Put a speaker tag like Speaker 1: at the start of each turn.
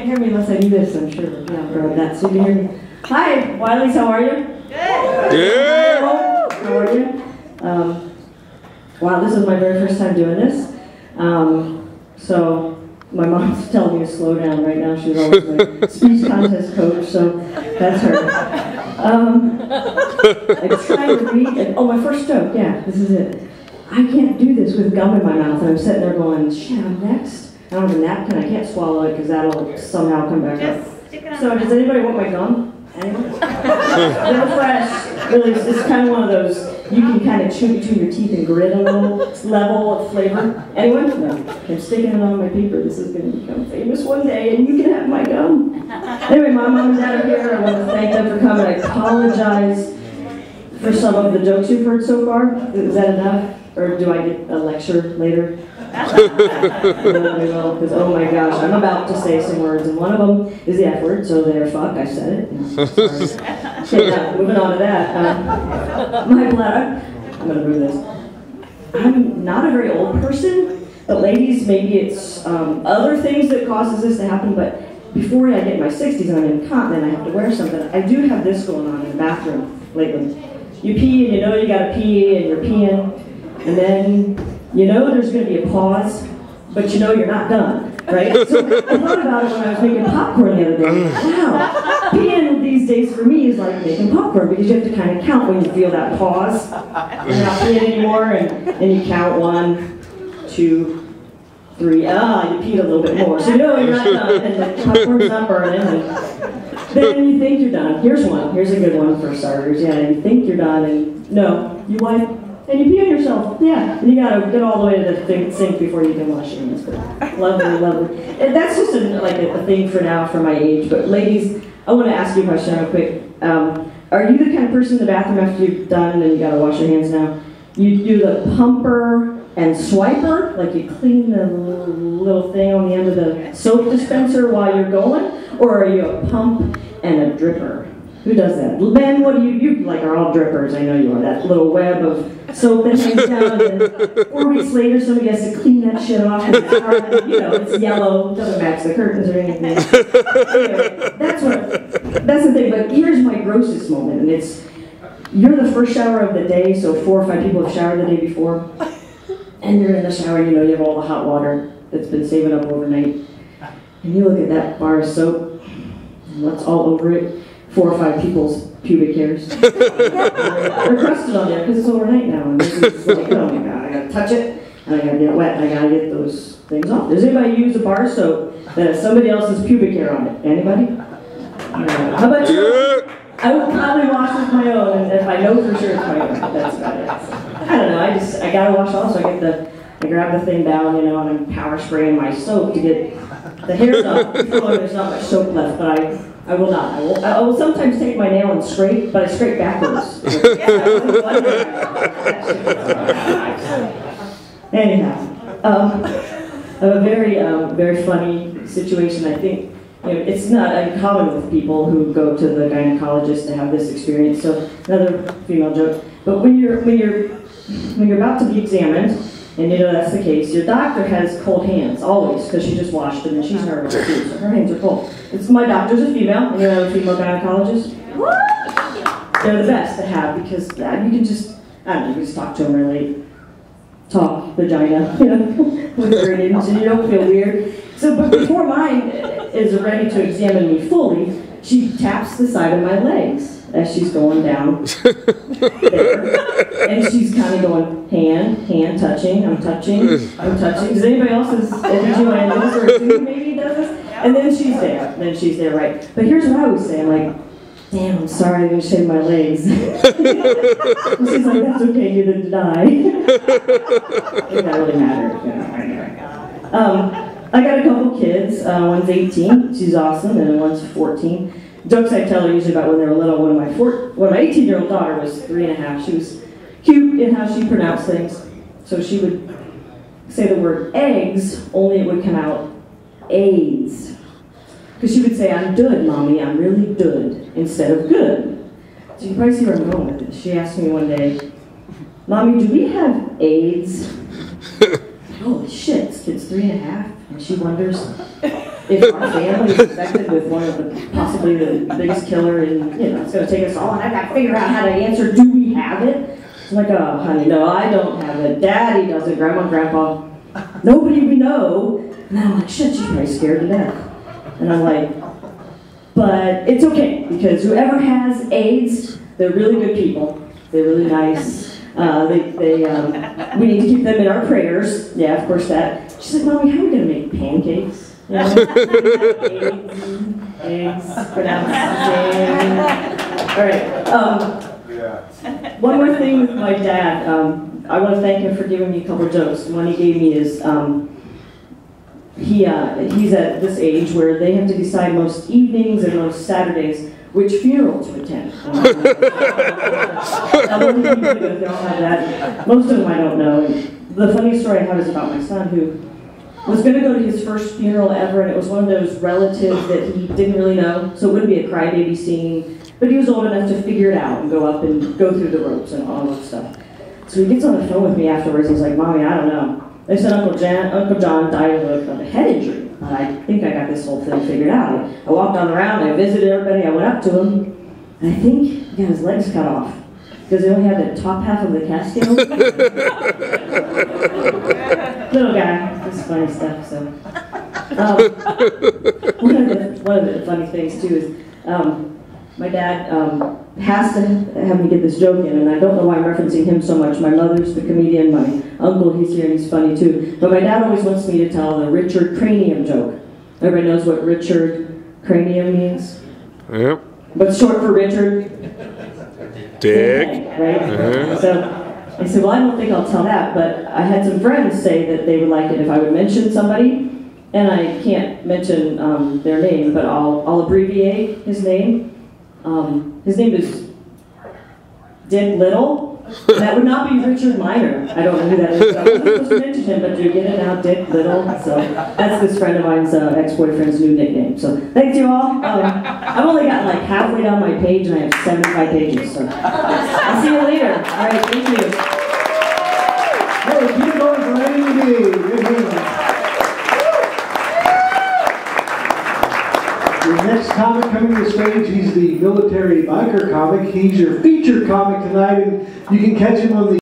Speaker 1: hear me unless I do this, I'm sure. Yeah, I'll grab that so you can hear me. Hi, Wileys, how are you?
Speaker 2: Good.
Speaker 1: How are you? Wow, this is my very first time doing this. So my mom's telling me to slow down right now. She's always my speech contest coach, so that's her. I'm trying to read, and, oh, my first joke, yeah, this is it. I can't do this with gum in my mouth, and I'm sitting there going, shit, I'm next. I don't have a napkin, I can't swallow it because that'll somehow come back up. So does anybody want my gum? Anyone? They're fresh. Really, it's kind of one of those, you can kind of chew between your teeth and grit a little level of flavor. Anyone? No. I'm sticking it on my paper. This is going to become famous one day, and you can have my gum. Anyway, my mom and dad are here. I want to thank them for coming. I apologize for some of the jokes you've heard so far. Is that enough? Or do I get a lecture later? Because oh my gosh, I'm about to say some words, and one of them is the F word, so there, fuck, I said it. Okay, now, moving on to that. My bladder, I'm going to move this. I'm not a very old person, but ladies, maybe it's other things that causes this to happen, but before I get in my 60s and I'm incontinent, I have to wear something. I do have this going on in the bathroom lately. You pee and you know you gotta pee and you're peeing, and then you know there's going to be a pause, but you know you're not done, right? So I thought about it when I was making popcorn the other day. Wow, peeing these days for me is like making popcorn because you have to kind of count when you feel that pause. You're not peeing anymore, and you count 1, 2, 3. You peed a little bit more, so you know you're not done, and the popcorn's not burning. And then you think you're done. Here's one. Here's a good one for starters. Yeah, you think you're done, and no, you wipe. And you pee on yourself, yeah. And you gotta get all the way to the sink before you can wash your hands. But lovely, lovely. And that's just a thing for now for my age. But ladies, I want to ask you a question real quick. Are you the kind of person in the bathroom after you've done and you gotta wash your hands now? You do the pumper and swiper, like you clean the little thing on the end of the soap dispenser while you're going, or are you a pump and a dripper? Who does that? Ben, what do you like are all drippers, I know you are. That little web of soap that hangs down, and then 4 weeks later somebody has to clean that shit off, and it's yellow, doesn't match the curtains or anything. Anyway, that's the thing, but here's my grossest moment, and it's, you're the first shower of the day, so 4 or 5 people have showered the day before, and you're in the shower, you have all the hot water that's been saving up overnight, and you look at that bar of soap, and what's all over it? 4 or 5 people's pubic hairs. They're crusted on there because it's overnight now. And this is like, oh my god, I gotta touch it, and I gotta get it wet, and I gotta get those things off. Does anybody use a bar of soap that has somebody else's pubic hair on it? Anybody? How about you? I would probably wash with my own, and if I know for sure it's my own, that's about it. I don't know, I gotta wash off, so I grab the thing down, and I'm power spraying my soap to get the hairs off. There's not much soap left, but I will not. I will sometimes take my nail and scrape, but I scrape backwards. Anyhow, I have a very funny situation. I think it's not uncommon with people who go to the gynecologist to have this experience. So another female joke. But when you're about to be examined, and that's the case, your doctor has cold hands, always, because she just washed them and she's nervous too, so her hands are cold. My doctor's a female, and you're a female gynecologist. They're the best to have, because you can just, I don't know, you can just talk to them really, talk vagina, with her names, and you don't feel weird. So, but before mine is ready to examine me fully, she taps the side of my legs as she's going down there. And she's kind of going, hand, touching, I'm touching. Does anybody else is doing this, or who maybe does this? And then she's there, right? But here's what I always say, I'm like, damn, I'm sorry I didn't shave my legs. And she's like, that's okay, you didn't die. It doesn't really matter. I got a couple kids, one's 18, she's awesome, and one's 14. Jokes I tell her usually about when they were little. When my 18-year-old daughter was 3.5, she was cute in how she pronounced things. So she would say the word eggs, only it would come out AIDS. Because she would say, I'm good, Mommy, I'm really good, instead of good. So you can probably see where I'm going with this. She asked me one day, Mommy, do we have AIDS? Holy shit, this kid's 3.5, and she wonders, if our family is infected with one of the, possibly the biggest killer in, it's going to take us all, and I've got to figure out how to answer, do we have it? So I'm like, oh, honey, no, I don't have it. Daddy doesn't, Grandma and Grandpa, nobody we know. And I'm like, shit, she's probably scared to death. And I'm like, but it's okay, because whoever has AIDS, they're really good people. They're really nice. We need to keep them in our prayers. Yeah, of course that. She's like, Mommy, how are we going to make pancakes? Eggs, pronounced. All right. One more thing with my dad. I want to thank him for giving me a couple of jokes. One he gave me is, he's at this age where they have to decide most evenings and most Saturdays which funeral to attend. Most of them I don't know. And the funniest story I have is about my son, who was going to go to his first funeral ever, and it was one of those relatives that he didn't really know, so it wouldn't be a crybaby scene, but he was old enough to figure it out and go up and go through the ropes and all that stuff. So he gets on the phone with me afterwards, and he's like, Mommy, I don't know. They said Uncle John died of a head injury. And I think I got this whole thing figured out. I walked on around, I visited everybody, I went up to him, and I think he got his legs cut off, because they only had the top half of the casket. Little guy, just funny stuff, so. One of the funny things, too, is my dad has to have me get this joke in, and I don't know why I'm referencing him so much. My mother's the comedian, my uncle, he's here, and he's funny too. But my dad always wants me to tell the Richard Cranium joke. Everybody knows what Richard Cranium means?
Speaker 3: Yep.
Speaker 1: What's short for Richard?
Speaker 3: Dick.
Speaker 1: Right? So I said, well, I don't think I'll tell that, but I had some friends say that they would like it if I would mention somebody, and I can't mention their name, but I'll abbreviate his name. His name is Dick Little. That would not be Richard Miner. I don't know who that is. So I wasn't supposed to mention him, but you get it now, Dick Little. So that's this friend of mine's ex-boyfriend's new nickname. So thanks you all. I've only gotten like halfway down my page, and I have 75 pages. So I'll see you later. All right, thank you.
Speaker 2: Hey, keep it going for Andy. Good. The next comic coming to the stage, he's the military biker comic. He's your featured comic tonight, and you can catch him on the